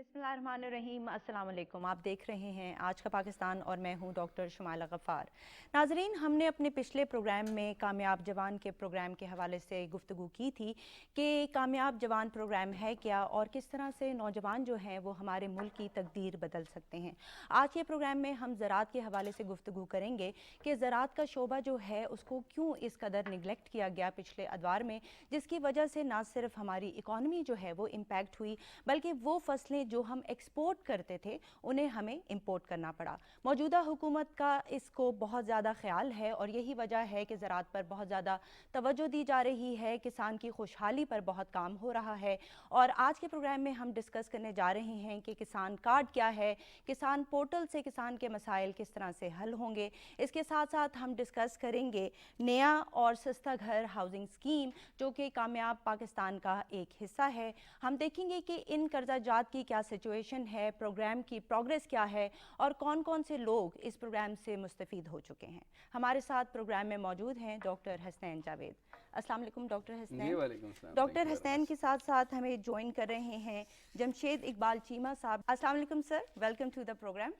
बिस्मिल्लाहिर्रहमानिर्रहीम, अस्सलाम वालेकुम। आप देख रहे हैं आज का पाकिस्तान और मैं हूं डॉक्टर शुमाइला गफ़ार। नाज़रीन, हमने अपने पिछले प्रोग्राम में कामयाब जवान के प्रोग्राम के हवाले से गुफ्तगू की थी कि कामयाब जवान प्रोग्राम है क्या और किस तरह से नौजवान जो हैं वो हमारे मुल्क की तकदीर बदल सकते हैं। आज के प्रोग्राम में हम ज़राअत के हवाले से गुफ्तगू करेंगे कि ज़राअत का शोबा जो है उसको क्यों इस कदर निगलेक्ट किया गया पिछले अदवार में, जिसकी वजह से ना सिर्फ हमारी इकॉनमी जो है वो इम्पैक्ट हुई, बल्कि वो फसलें जो हम एक्सपोर्ट करते थे उन्हें हमें इंपोर्ट करना पड़ा। मौजूदा हुकूमत का इसको बहुत ज़्यादा ख्याल है और यही वजह है कि ज़राअत पर बहुत ज़्यादा तवज्जो दी जा रही है, किसान की खुशहाली पर बहुत काम हो रहा है। और आज के प्रोग्राम में हम डिस्कस करने जा रहे हैं कि किसान कार्ड क्या है, किसान पोर्टल से किसान के मसाइल किस तरह से हल होंगे। इसके साथ साथ हम डिस्कस करेंगे नया और सस्ता घर हाउसिंग स्कीम जो कि कामयाब पाकिस्तान का एक हिस्सा है। हम देखेंगे कि इन कर्जा जात की क्या सिचुएशन है, प्रोग्राम की प्रोग्रेस क्या है और कौन कौन से लोग इस प्रोग्राम से मुस्तफ़ीद हो चुके हैं। हमारे साथ प्रोग्राम में मौजूद हैं डॉक्टर हसनैन जावेद। अस्सलाम वालेकुम डॉक्टर जी, हसनैन। वालेकुम सलाम। Thank doctor you very Hasnain much. के साथ साथ हमें ज्वाइन कर रहे हैं जमशेद इकबाल चीमा साहब। अस्सलाम वालेकुम sir, welcome to the programme.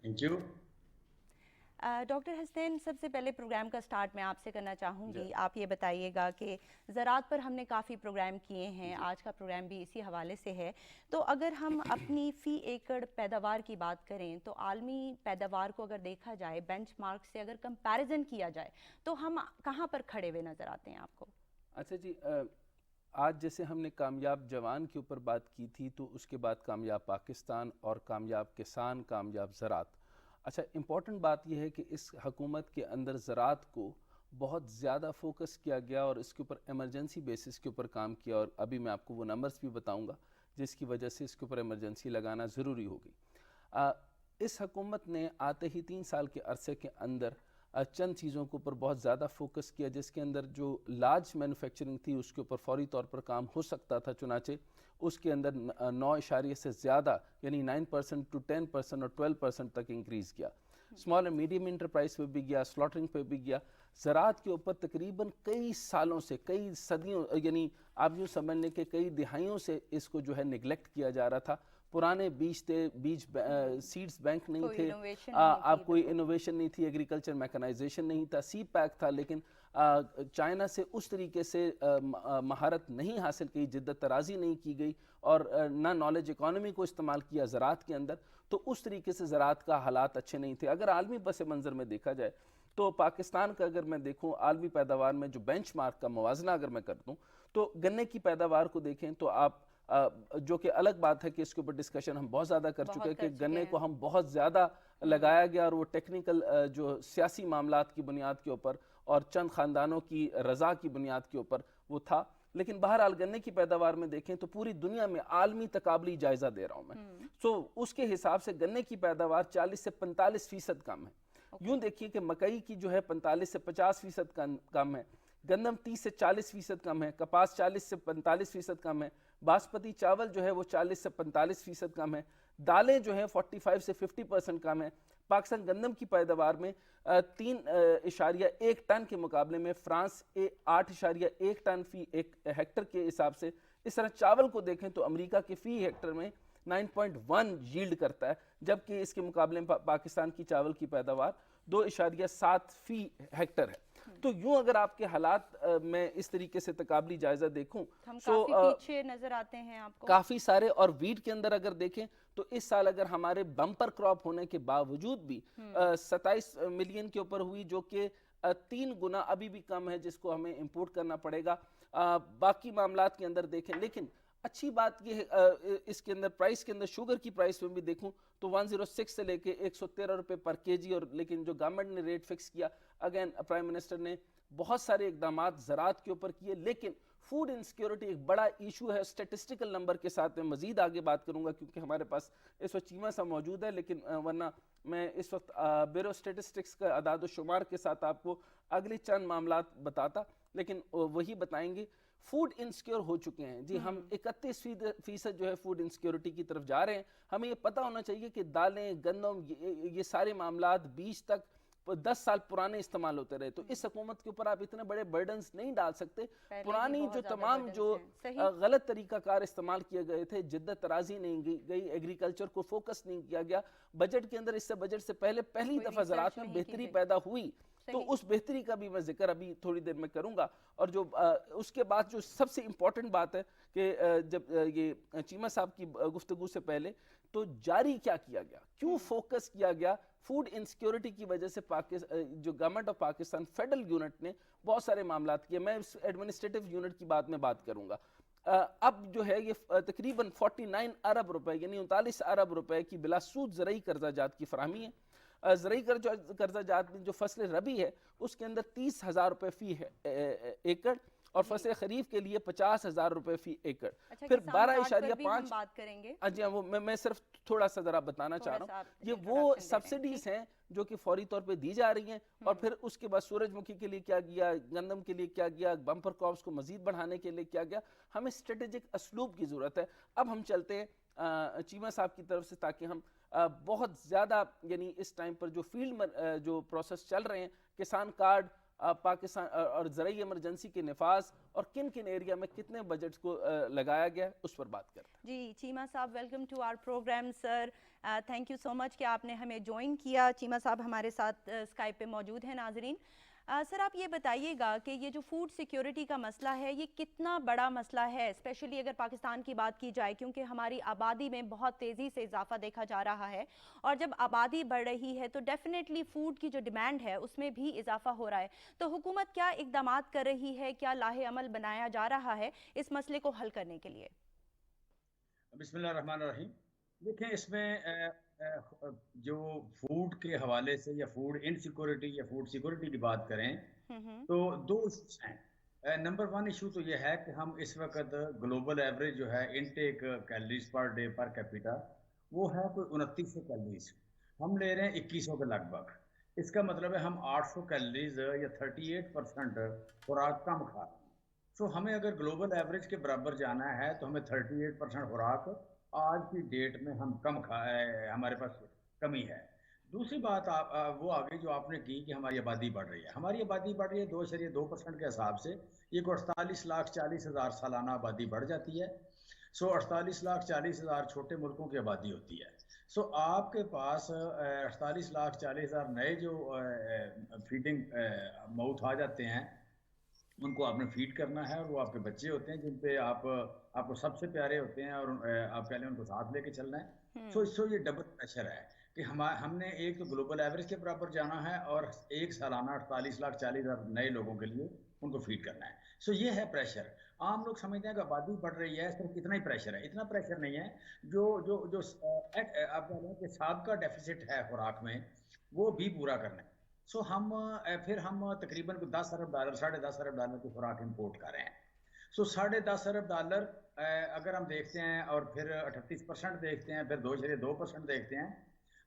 Thank you. Doctor Hasnain, सबसे पहले प्रोग्राम का स्टार्ट मैं आपसे करना जी चाहूँगी। आप ये बताइएगा कि ज़राअत पर हमने काफ़ी प्रोग्राम किए हैं, जी। आज का प्रोग्राम भी इसी हवाले से है। तो अगर हम अपनी फ़ी एकड़ पैदावार की बात करें तो आलमी पैदावार को अगर देखा जाए, बेंचमार्क से अगर कंपैरिजन किया जाए तो हम कहाँ पर खड़े हुए नज़र आते हैं आपको? अच्छा जी, आज जैसे हमने कामयाब जवान के ऊपर बात की थी, तो उसके बाद कामयाब पाकिस्तान और कामयाब किसान, कामयाब ज़राअत। अच्छा, इम्पॉर्टेंट बात यह है कि इस हकूमत के अंदर ज़राअत को बहुत ज़्यादा फोकस किया गया और इसके ऊपर एमरजेंसी बेसिस के ऊपर काम किया, और अभी मैं आपको वो नंबर्स भी बताऊंगा जिसकी वजह से इसके ऊपर एमरजेंसी लगाना ज़रूरी होगी। इस हकूमत ने आते ही 3 साल के अरसे के अंदर चंद चीज़ों के ऊपर बहुत ज़्यादा फोकस किया, जिसके अंदर जो लार्ज मैन्युफैक्चरिंग थी उसके ऊपर फौरी तौर पर काम हो सकता था, चुनाचे उसके अंदर 9 इशारे से ज़्यादा यानी 9% टू 10% और 12% तक इंक्रीज़ किया। स्मॉल एंड मीडियम इंटरप्राइज पे भी गया, स्लॉटरिंग पे भी गया। ज़राअत के ऊपर तकरीबन कई सालों से, कई सदियों, यानी आप यूँ समझ लें कि कई दिहाइयों से इसको जो है निगलेक्ट किया जा रहा था। पुराने बीज थे, सीड्स बैंक नहीं कोई थे, इनोवेशन नहीं आप थी, कोई बिल्कुल। इनोवेशन नहीं थी, एग्रीकल्चर मैकेनाइजेशन नहीं था, सी पैक था, लेकिन चाइना से उस तरीके से महारत नहीं हासिल की, जिद्दत तराजी नहीं की गई और ना नॉलेज इकॉनमी को इस्तेमाल किया ज़राअत के अंदर, तो उस तरीके से ज़राअत का हालात अच्छे नहीं थे। अगर आलमी पस मंज़र में देखा जाए तो पाकिस्तान का अगर मैं देखूं, आलमी पैदावार में जो बेंचमार्क का मुवाजना अगर मैं कर दूं, तो गन्ने की पैदावार को देखें तो आप जो कि अलग बात है कि इसके ऊपर डिस्कशन हम बहुत ज़्यादा कर चुके बहुत हैं कर कि चुके गन्ने को हैं। हम बहुत ज़्यादा लगाया गया और वो टेक्निकल जो सियासी मामलात की बुनियाद के ऊपर और चंद ख़ानदानों की रज़ा की बुनियाद के ऊपर वो था। लेकिन बहरहाल गन्ने की पैदावार में देखें तो पूरी दुनिया में आलमी तकाबली जायज़ा दे रहा हूँ मैं, सो उसके हिसाब से गन्ने की पैदावार 40 से 45% कम है। यूँ देखिए कि मकई की जो है 45 से 50% कम है, गंदम 30 से 40% कम है, कपास 40 से 45% कम है, बासमती चावल जो है वो 40 से 45% कम है, दालें जो हैं 45 से 50% कम है। पाकिस्तान गंदम की पैदावार में 3.1 टन के मुकाबले में फ्रांस 8.1 टन फी एक हेक्टर के हिसाब से। इस तरह चावल को देखें तो अमेरिका के फी हेक्टर में 9.1 यील्ड करता है, जबकि इसके मुकाबले में पाकिस्तान की चावल की पैदावार 2.7 फी हेक्टर है। तो यूं अगर आपके हालात मैं इस तरीके से तकाबली जायजा देखूं, हम सो काफ़ी पीछे नज़र आते हैं आपको। काफ़ी सारे, और वीट के अंदर अगर देखें तो इस साल अगर हमारे बम्पर क्रॉप होने के बावजूद भी 27 मिलियन के ऊपर हुई, जो कि 3 गुना अभी भी कम है, जिसको हमें इंपोर्ट करना पड़ेगा। बाकी मामलात के अंदर देखें, लेकिन अच्छी बात यह है इसके अंदर प्राइस के अंदर शुगर की प्राइस में भी देखूं तो 106 से लेके 113 रुपए पर केजी, और लेकिन जो गवर्नमेंट ने रेट फिक्स किया, अगेन प्राइम मिनिस्टर ने बहुत सारे इकदाम ज़राअत के ऊपर किए, लेकिन फूड इनसिक्योरिटी एक बड़ा इशू है। स्टेटिस्टिकल नंबर के साथ मैं मजीद आगे बात करूंगा क्योंकि हमारे पास इस वक्त चीमा सा मौजूद है, लेकिन वरना मैं इस वक्त ब्यूरो स्टेटिस्टिक्स का अदाद शुमार के साथ आपको अगली चंद मामलात बताता, लेकिन वही बताएंगे। फूड इनसिक्योर हो चुके हैं जी, हम 31% जो है फूड इनसिक्योरिटी की तरफ जा रहे हैं। हमें ये पता होना चाहिए कि दालें, गंदम, ये सारे मामलात बीज तक 10 साल पुराने इस्तेमाल होते रहे। तो इस हुकूमत के ऊपर आप इतने बड़े बर्डन्स नहीं डाल सकते। पुरानी जो तमाम जो गलत तरीकाकार इस्तेमाल किए गए थे, जिद्दत तराजी नहीं गई, एग्रीकल्चर को फोकस नहीं किया गया बजट के अंदर। इससे बजट से पहली दफा ज़राअत में बेहतरी पैदा हुई, तो उस बेहतरी का भी मैं जिक्र अभी थोड़ी देर में करूंगा। और जो उसके बाद जो सबसे इम्पोर्टेंट बात है कि जब ये चीमा साहब की गुफ्तगू से पहले तो जारी क्या किया गया, क्यों फोकस किया गया फूड इनसिक्योरिटी की वजह से। जो government of Pakistan federal unit ने बहुत सारे मामला किए, मैं एडमिनिस्ट्रेटिव यूनिट की बात करूंगा। अब जो है ये तकरीबन 49 अरब रुपए यानी 39 अरब रुपए की बिलासूद ज़रई कर्जाजात की फरहमी है। ज़रई कर्जाजात में जो फसल रबी है उसके अंदर 30,000 रुपए फी एकड़ और फसल खरीफ के लिए 50,000 रुपए फी एकड़। फिर 12.5 बात करेंगे। जी हाँ, वो मैं सिर्फ थोड़ा सा जरा बताना चाह रहा हूँ। ये वो सब्सिडीज हैं जो कि फौरी तौर पे दी जा रही हैं। और फिर उसके बाद सूरजमुखी के लिए क्या किया, गंदम के लिए क्या किया, बम्पर क्रॉप्स को मजीद बढ़ाने के लिए क्या किया। हमें स्ट्रेटेजिक असलूब की ज़रूरत है। अब हम चलते हैं चीमा साहब की तरफ से, ताकि हम बहुत ज़्यादा यानी इस टाइम पर जो फील्ड में जो प्रोसेस चल रहे हैं, किसान कार्ड, पाकिस्तान और ज़रई इमरजेंसी के नफाज और किन किन एरिया में कितने बजट्स को लगाया गया, उस पर बात करते हैं। जी चीमा साहब, welcome to our programme sir. Thank you so much कि आपने हमें ज्वाइन किया। चीमा साहब हमारे साथ स्काइप पे मौजूद हैं। नाजरीन, सर आप ये बताइएगा कि ये जो फूड सिक्योरिटी का मसला है ये कितना बड़ा मसला है, स्पेशली अगर पाकिस्तान की बात की जाए, क्योंकि हमारी आबादी में बहुत तेज़ी से इजाफा देखा जा रहा है। और जब आबादी बढ़ रही है तो डेफिनेटली फूड की जो डिमांड है उसमें भी इजाफा हो रहा है। तो हुकूमत क्या इकदाम कर रही है, क्या लाहे अमल बनाया जा रहा है इस मसले को हल करने के लिए? बिस्मिल्लाहिर्रहमानिर्रहीम। देखें, इसमें जो फूड के हवाले से या फूड इनसिक्योरिटी या फूड सिक्योरिटी की बात करें तो दो इश्यूज हैं। नंबर वन इशू तो यह है कि हम इस वक्त ग्लोबल एवरेज जो है intake calories per day per capita वो है कोई 2900 कैलोरीज, हम ले रहे हैं 2100 के लगभग। इसका मतलब है हम 800 कैलोरीज या 38% खुराक कम खा रहे हैं। सो हमें अगर ग्लोबल एवरेज के बराबर जाना है तो हमें 38% खुराक आज की डेट में हम कम हमारे पास कमी है। दूसरी बात वो आगे जो आपने की कि हमारी आबादी बढ़ रही है। हमारी आबादी बढ़ रही है 2.2% के हिसाब से, ये 48,40,000 सालाना आबादी बढ़ जाती है। सो 48,40,000 छोटे मुल्कों की आबादी होती है। सो आपके पास 48,40,000 नए जो फीडिंग माउथ आ जाते हैं, उनको आपने फीड करना है और वो आपके बच्चे होते हैं जिन पे आपको सबसे प्यारे होते हैं और आप पहले उनको साथ लेके चलना है। सो ये डबल प्रेशर है कि हमने एक तो ग्लोबल एवरेज के बराबर जाना है और एक सालाना 48,40,000 नए लोगों के लिए उनको फीड करना है। सो ये है प्रेशर। आम लोग समझते हैं कि आबादी बढ़ रही है सिर्फ इतना ही प्रेशर है। इतना प्रेशर नहीं है। जो जो जो आप कह रहे हैं कि साहब का डेफिसिट है खुराक में, वो भी पूरा करना है। सो फिर हम तकरीबन $10 अरब, $10.5 अरब की खुराक इंपोर्ट कर रहे हैं। सो $10.5 अरब अगर हम देखते हैं और फिर 38% देखते हैं, फिर 2.2% देखते हैं,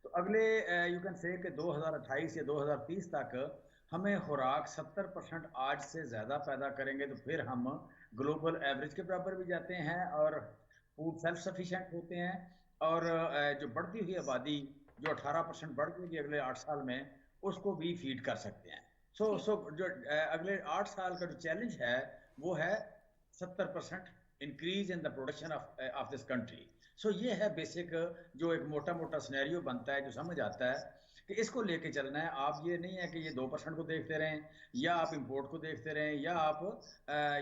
तो अगले यू कैन से कि 2028 या 2030 तक हमें खुराक 70% आज से ज़्यादा पैदा करेंगे, तो फिर हम ग्लोबल एवरेज के बराबर भी जाते हैं और फूड सेल्फ सफिशिएंट होते हैं। और जो बढ़ती हुई आबादी जो 18% बढ़ जाएगी अगले 8 साल में, उसको भी फीड कर सकते हैं। सो जो अगले 8 साल का जो चैलेंज है वो है 70% increase in the production of this country. So ये है बेसिक जो एक मोटा मोटा सिनेरियो बनता है, जो समझ आता है कि इसको लेके चलना है। आप ये नहीं है कि ये 2% को देखते रहें या आप इंपोर्ट को देखते रहें या आप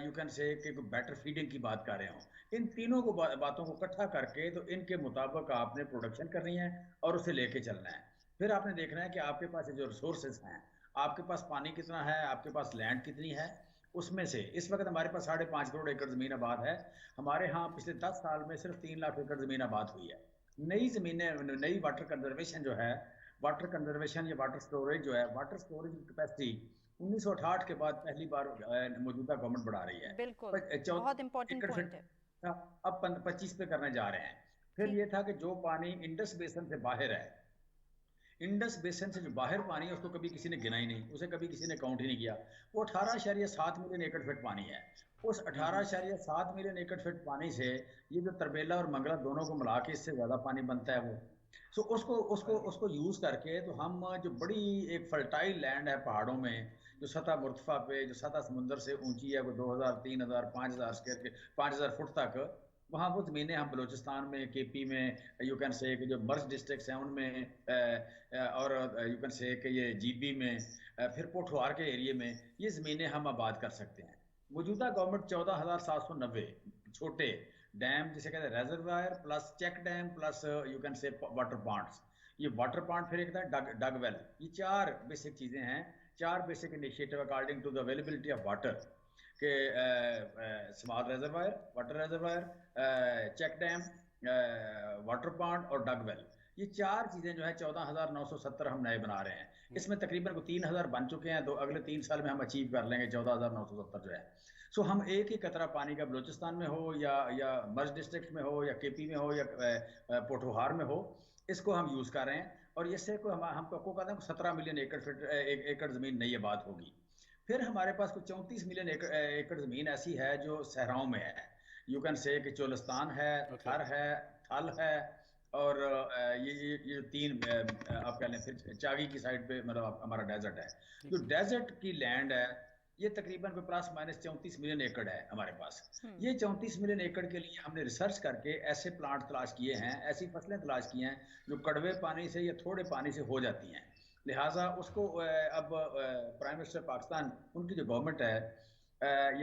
यू कैन से कि बेटर फीडिंग की बात कर रहे हो। इन तीनों को बातों को इकट्ठा करके तो इनके मुताबिक आपने प्रोडक्शन करनी है और उसे लेके चलना है। फिर आपने देखना है कि आपके पास जो रिसोर्सेज हैं, आपके पास पानी कितना है, आपके पास लैंड कितनी है। उसमें से इस वक्त हमारे पास 5.5 करोड़ एकड़ ज़मीन आबाद है। हमारे यहाँ पिछले 10 साल में सिर्फ 3 लाख एकड़ ज़मीन आबाद हुई है। नई ज़मीनें, नई वाटर कंजर्वेशन जो है, वाटर कंजर्वेशन या वाटर स्टोरेज जो है, वाटर स्टोरेज की कैपेसिटी 1968 के बाद पहली बार मौजूदा गवर्नमेंट बढ़ा रही है। बिल्कुल, बहुत इंपॉर्टेंट पॉइंट है। अब 25 पे करने जा रहे हैं। फिर ये था कि जो पानी इंडस बेसन से बाहर है, इंडस बेसन से जो बाहर पानी है उसको कभी किसी ने गिना ही नहीं, उसे कभी किसी ने काउंट ही नहीं किया। वो 18.7 मिलियन एकड़ फीट पानी है। उस 18.7 मिलियन एकड़ फीट पानी से ये जो तरबेला और मंगला दोनों को मिला के इससे ज्यादा पानी बनता है। वो सो उसको उसको उसको यूज करके तो हम जो बड़ी एक फर्टाइल लैंड है पहाड़ों में, जो सतह मुर्तफा पे, जो सतह समुंदर से ऊंची है, वो 2000 3000 5000 स्क्वायर के 5000 फुट तक, वहाँ वो ज़मीनें हम बलूचिस्तान में, केपी में, यू कैन से कि जो मर्ज डिस्ट्रिक्ट्स हैं उनमें, और यू कैन से कि ये जीबी में, फिर पोठवार के एरिए में ये ज़मीनें हम आबाद कर सकते हैं। मौजूदा गवर्नमेंट 14,790 छोटे डैम, जिसे कहते हैं reservoir plus check dam plus you can say water ponds, ये वाटर पॉन्ड, फिर एक था डग वेल, ये चार बेसिक चीज़ें हैं, चार basic initiative according to the availability of water के, small reservoir, water reservoir, check dam, water pond और डग वेल, ये चार चीज़ें जो है 14,970 हम नए बना रहे हैं। इसमें तकरीबन को 3,000 बन चुके हैं, अगले 3 साल में हम अचीव कर लेंगे 14,970 जो है। सो हम एक ही कतरा पानी का बलूचिस्तान में हो या मर्ज डिस्ट्रिक्ट में हो या केपी में हो या पोठोहार में हो, इसको हम यूज़ कर रहे हैं, और इससे को हम आपको कहते हैं 17 मिलियन एकड़ ज़मीन नई आबाद होगी। फिर हमारे पास कुछ 34 मिलियन एकड़ ज़मीन ऐसी है जो सहराओं में है, यू कैन से कि चोलिस्तान है, थर है, थल है, और ये तीन आप कह लें, फिर चागी की साइड पे मतलब हमारा डेजर्ट है। जो डेजर्ट की लैंड है ये तकरीबन कोई प्लस माइनस 34 मिलियन एकड़ है हमारे पास। ये 34 मिलियन एकड़ के लिए हमने रिसर्च करके ऐसे प्लांट तलाश किए हैं, ऐसी फसलें तलाश की हैं जो कड़वे पानी से या थोड़े पानी से हो जाती हैं। लिहाजा उसको अब प्राइम मिनिस्टर पाकिस्तान, उनकी जो गवर्नमेंट है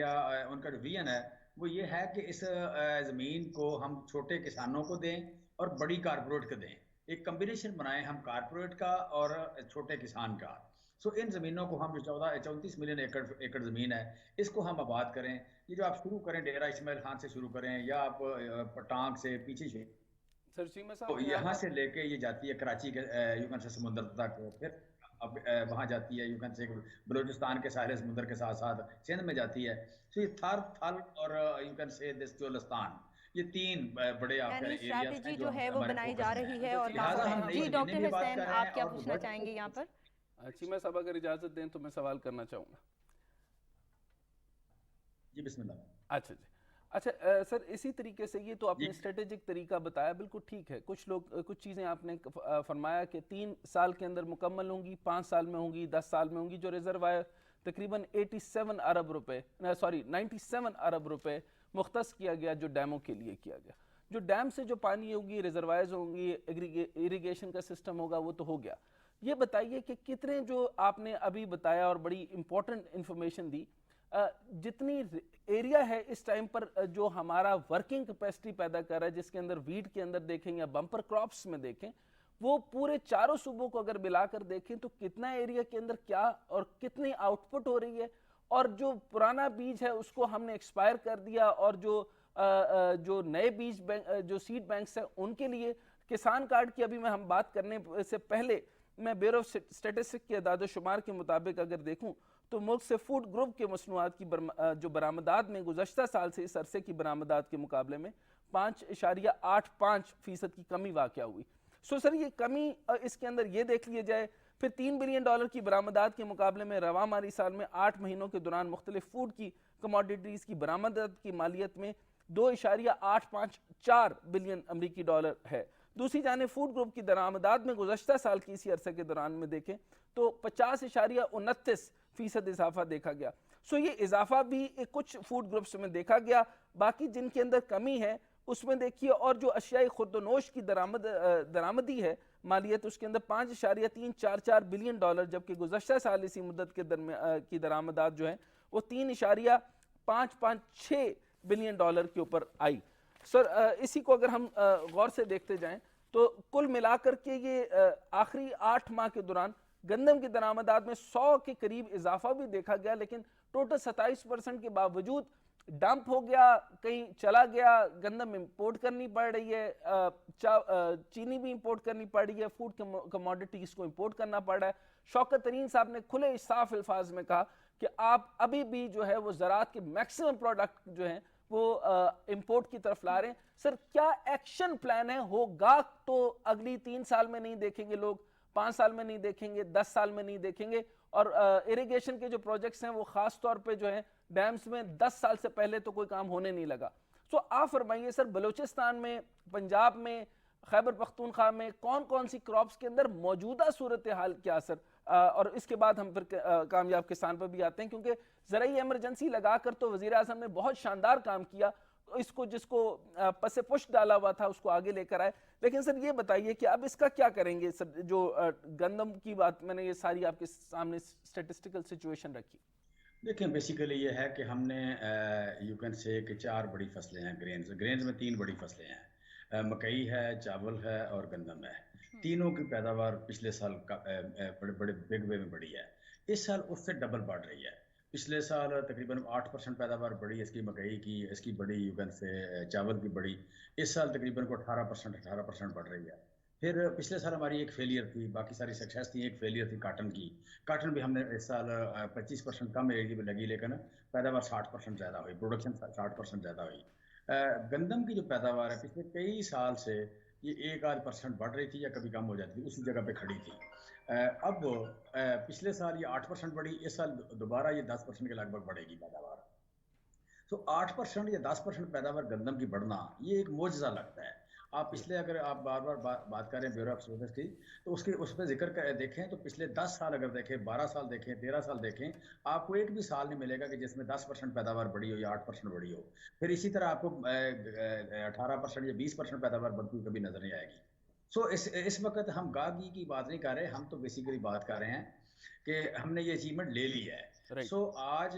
या उनका जो विजन है वो ये है कि इस ज़मीन को हम छोटे किसानों को दें और बड़ी कारपोरेट को दें, एक कम्बिनेशन बनाएं हम कारपोरेट का और छोटे किसान का। सो इन ज़मीनों को हम जो 34 मिलियन एकड़ ज़मीन है इसको हम आबाद करें। ये जो आप शुरू करें डेरा इस्माइल खान से शुरू करें या आप पटांग से पीछे से, सर चीमा तो साहब यहाँ से लेके ये जाती है कराची के यू कैन से समुद्र तक, फिर अब वहाँ जाती है यू कैन से बलूचिस्तान के साहिल समुद्र के साथ साथ सिंध में जाती है। तो ये थर थल और यू कैन से दिस चोलिस्तान, ये तीन बड़े आप यानी एरियाज हैं स्ट्रैटेजी जो जो है वो हमारे बनाई फोकस जा में रही है। है और लिहाजा हम जी नई डॉक्टर ज़मीनें भी बात हुसैन कर रहे आप हैं क्या और पूछना चाहेंगे यहाँ पर? चीमा साहब अगर इजाज़त दें तो मैं सवाल करना चाहूँगा। जी बिस्मिल्लाह। अच्छा जी, अच्छा सर इसी तरीके से ये तो आपने स्ट्रेटेजिक तरीका बताया, बिल्कुल ठीक है। कुछ लोग कुछ चीज़ें आपने फरमाया कि 3 साल के अंदर मुकम्मल होंगी, 5 साल में होंगी, 10 साल में होंगी। जो रिजर्वायर तकरीबन 87 अरब रुपए, सॉरी 97 अरब रुपए मुख्तस किया गया जो डैमों के लिए किया गया। जो डैम से जो पानी होगी, रिजर्वायर्स होंगी, इरिगेशन का सिस्टम होगा, वो तो हो गया। ये बताइए कि कितने जो आपने अभी बताया और बड़ी इंपॉर्टेंट इंफॉर्मेशन दी, जितनी एरिया है इस टाइम पर जो हमारा वर्किंग कैपेसिटी पैदा कर रहा है, जिसके अंदर वीट के अंदर देखें या बम्पर क्रॉप्स में देखें, वो पूरे चारों सूबों को अगर मिलाकर देखें तो कितना एरिया के अंदर क्या और कितनी आउटपुट हो रही है। और जो पुराना बीज है उसको हमने एक्सपायर कर दिया, और जो नए बीज बैंक, जो सीड बैंक्स हैं उनके लिए किसान कार्ड की अभी मैं हम बात करने से पहले मैं ब्यूरो ऑफ स्टेटिस्टिक्स के अदाद-ओ-शुमार के मुताबिक अगर देखूं तो मुल्क से फूड ग्रुप के मसनूआत की जो बरामदात में गुज़श्ता साल से इस अरसे की बरामदात के मुकाबले में 5.85% की कमी वाक़या हुई। सो सर ये कमी इसके अंदर ये देख लिया जाए, फिर $3 बिलियन की बरामदात के मुकाबले में रवा माली साल में 8 महीनों के दौरान मुख्तलिफ फूड की कमोडिटीज़ की बरामदात की मालियत में 2.854 बिलियन अमरीकी डॉलर है। दूसरी जाने फूड ग्रुप की दरामदात में गुज़श्ता साल की इसी अरसे के दौरान में देखें तो 50.29% इजाफा देखा गया। सो ये इजाफा भी कुछ फूड ग्रुप्स में देखा गया, बाकी जिनके अंदर कमी है उसमें देखिए। और जो अशियाई खुर्दनोश की दरामदी है मालियत, उसके अंदर 5.344 बिलियन डॉलर, जबकि गुज़श्ता साल इसी मुद्दत के की दरामदात जो है वो 3.556 बिलियन डॉलर के ऊपर आई। सर इसी को अगर हम गौर से देखते जाएं तो कुल मिलाकर के ये आखिरी 8 माह के दौरान गंदम की दरामदात में 100 के करीब इजाफा भी देखा गया, लेकिन टोटल 27% के बावजूद डंप हो गया, कहीं चला गया। गंदम इंपोर्ट करनी पड़ रही है, चीनी भी इंपोर्ट करनी पड़ रही है, फूड कमोडिटीज को इंपोर्ट करना पड़ रहा है। शौकत तरीन साहब ने खुले साफ अल्फाज में कहा कि आप अभी भी जो है वो ज़राअत के मैक्सिमम प्रोडक्ट जो हैं वो इंपोर्ट की तरफ ला रहे हैं। सर क्या एक्शन प्लान है? होगा तो अगली 3 साल में नहीं देखेंगे लोग, 5 साल में नहीं देखेंगे, 10 साल में नहीं देखेंगे। और इरिगेशन के जो प्रोजेक्ट्स हैं वो खास तौर पे जो है डैम्स में 10 साल से पहले तो कोई काम होने नहीं लगा। सो आप फरमाइए सर, बलूचिस्तान में, पंजाब में खैबर पख्तूनख्वा में कौन कौन सी क्रॉप्स के अंदर मौजूदा सूरत हाल क्या असर, और इसके बाद हम फिर कामयाब किसान पर भी आते हैं, क्योंकि ज़राई इमरजेंसी लगाकर तो वज़ीर आज़म ने बहुत शानदार काम किया, तो इसको जिसको पसे पुष्ट डाला हुआ था उसको आगे लेकर आए। लेकिन सर ये बताइए कि अब इसका क्या करेंगे सर, जो गंदम की बात मैंने ये सारी आपके सामने स्टेटिस्टिकल सिचुएशन रखी। देखिए बेसिकली ये है कि हमने यू कैन से कि चार बड़ी फसलें हैं ग्रेन्स ग्रेन्स में तीन बड़ी फसलें हैं, मकई है, चावल है और गंदम है। तीनों की पैदावार पिछले साल बड़े बड़े बिग वे में बढ़ी है। इस साल उससे डबल बढ़ रही है। पिछले साल तकरीबन 8% पैदावार बढ़ी इसकी मकई की, इसकी बड़ी यू कैन से चावल की बड़ी। इस साल तकरीबन को 18% बढ़ रही है। फिर पिछले साल हमारी एक फेलियर थी, बाकी सारी सक्सेस थी, एक फेलियर थी काटन की। काटन भी हमने इस साल 25% कम एरिया में लगी, लेकिन पैदावार 60% ज़्यादा हुई, प्रोडक्शन 60% ज़्यादा हुई। गंदम की जो पैदावार है पिछले कई साल से ये 1-8% बढ़ रही थी या कभी कम हो जाती थी, उसी जगह पे खड़ी थी। अब पिछले साल ये 8% बढ़ी, इस साल दोबारा ये 10% के लगभग बढ़ेगी पैदावार। तो 8% या 10% पैदावार गंदम की बढ़ना ये एक मोजज़ा लगता है। आप पिछले अगर आप बार बार बात करें ब्यूरो ऑफ स्टैटिस्टिक्स की, तो उसके उस पर जिक्र देखें तो पिछले 10 साल अगर देखें, 12 साल देखें, 13 साल देखें, आपको एक भी साल नहीं मिलेगा कि जिसमें 10% पैदावार बढ़ी हो या 8% बढ़ी हो। फिर इसी तरह आपको 18% या 20% पैदावार बढ़ती हुई कभी नजर नहीं आएगी। सो इस वक्त हम गागी की बात नहीं कर रहे, हम तो बेसिकली बात कर रहे हैं कि हमने ये अचीवमेंट ले ली है। सो आज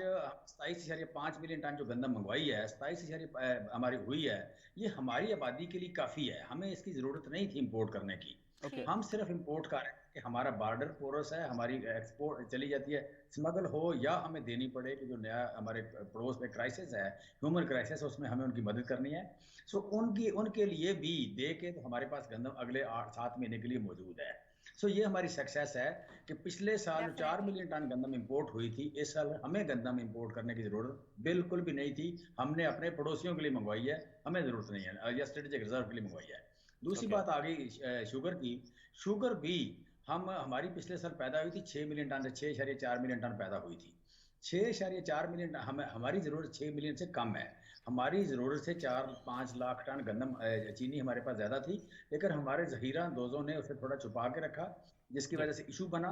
27.5 मिलियन टन जो गंदम मंगवाई है, 27 हमारी हुई है, ये हमारी आबादी के लिए काफ़ी है। हमें इसकी ज़रूरत नहीं थी इंपोर्ट करने की। हम सिर्फ इंपोर्ट कर रहे हैं कि हमारा बॉर्डर पोरस है, हमारी एक्सपोर्ट चली जाती है, स्मगल हो या हमें देनी पड़े कि जो नया हमारे पड़ोस में क्राइसिस है, ह्यूमन क्राइसिस, उसमें हमें उनकी मदद करनी है। सो उनके लिए भी दे के तो हमारे पास गंदम अगले 8-7 महीने के लिए मौजूद है। सो ये हमारी सक्सेस है कि पिछले साल 4 मिलियन टन गंदम इंपोर्ट हुई थी, इस साल हमें गंदम इंपोर्ट करने की जरूरत बिल्कुल भी नहीं थी। हमने अपने पड़ोसियों के लिए मंगवाई है, हमें जरूरत नहीं है, या स्ट्रेटेजिक रिजर्व के लिए मंगवाई है। दूसरी बात आ गई शुगर की। शुगर भी हमारी पिछले साल पैदा हुई थी 6 मिलियन टन, 6.4 मिलियन टन पैदा हुई थी। 6.4 मिलियन टन, हमारी ज़रूरत 6 मिलियन से कम है। हमारी ज़रूरत से 4-5 लाख टन गंदम चीनी हमारे पास ज़्यादा थी, लेकिन हमारे ज़हीरा अंदोज़ों ने उसे थोड़ा छुपा के रखा, जिसकी वजह से इशू बना।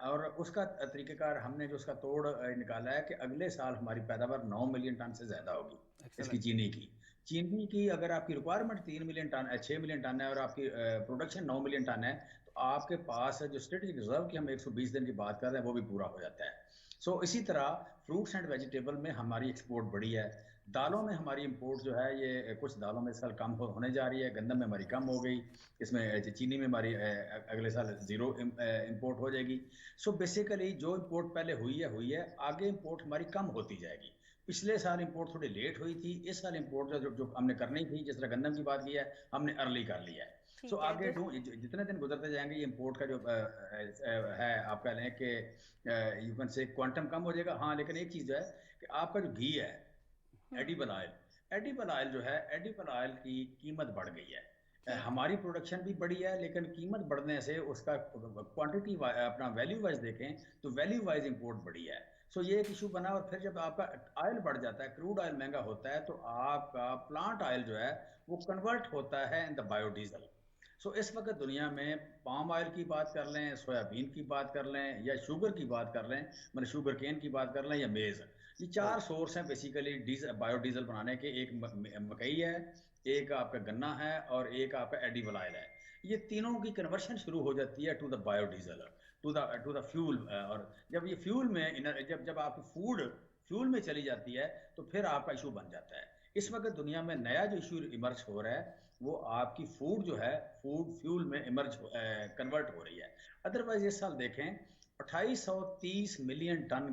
और उसका तरीक़ेकार हमने जो उसका तोड़ निकाला है कि अगले साल हमारी पैदावार 9 मिलियन टन से ज़्यादा होगी इसकी चीनी की। चीनी की अगर आपकी requirement 3 million ton 6 million ton है और आपकी प्रोडक्शन 9 मिलियन टन है, तो आपके पास जो स्ट्रेटेजिक रिजर्व की हम 120 दिन की बात कर रहे हैं वो भी पूरा हो जाता है। सो इसी तरह फ्रूट्स एंड वेजिटेबल में हमारी एक्सपोर्ट बढ़ी है। दालों में हमारी इंपोर्ट जो है ये कुछ दालों में इस साल कम होने जा रही है, गंदम में हमारी कम हो गई, इसमें चीनी में हमारी अगले साल ज़ीरो इंपोर्ट हो जाएगी। सो बेसिकली जो इंपोर्ट पहले हुई है, आगे इंपोर्ट हमारी कम होती जाएगी। पिछले साल इंपोर्ट थोड़ी लेट हुई थी, इस साल इंपोर्ट जो हमने करनी थी, जिस तरह गंदम की बात की है, हमने अर्ली कर लिया है। सो आगे जितने दिन गुजरते जाएंगे ये इंपोर्ट का जो है आप कह लें कि यू कैन से क्वांटम कम हो जाएगा। हाँ, लेकिन एक चीज़ जो है कि आपका जो घी है, एडिबल ऑयल जो है, एडिबल ऑयल की कीमत बढ़ गई है। हमारी प्रोडक्शन भी बढ़ी है, लेकिन कीमत बढ़ने से उसका क्वांटिटी अपना वैल्यू वाइज देखें तो वैल्यू वाइज इंपोर्ट बढ़ी है। सो ये एक इशू बना। और फिर जब आपका ऑयल बढ़ जाता है, क्रूड ऑयल महंगा होता है, तो आपका प्लांट ऑयल जो है वो कन्वर्ट होता है इन द बायोडीजल। सो इस वक्त दुनिया में पाम ऑयल की बात कर लें, सोयाबीन की बात कर लें, या शुगर की बात कर लें, मतलब शुगर केन की बात कर लें, या मेज़, ये 4 सोर्स हैं बेसिकली बायोडीजल बनाने के। एक मकई है, एक आपका गन्ना है, और एक आपका एडिबल ऑयल है। ये तीनों की कन्वर्शन शुरू हो जाती है to the biodiesel, to the fuel. और जब ये फ्यूल में जब आपकी फूड फ्यूल में चली जाती है, तो फिर आपका इशू बन जाता है। इस वक्त दुनिया में नया जो इशू इमर्ज हो रहा है वो आपकी फूड जो है, फूड फ्यूल में कन्वर्ट हो रही है। अदरवाइज इस साल देखें 2830 मिलियन टन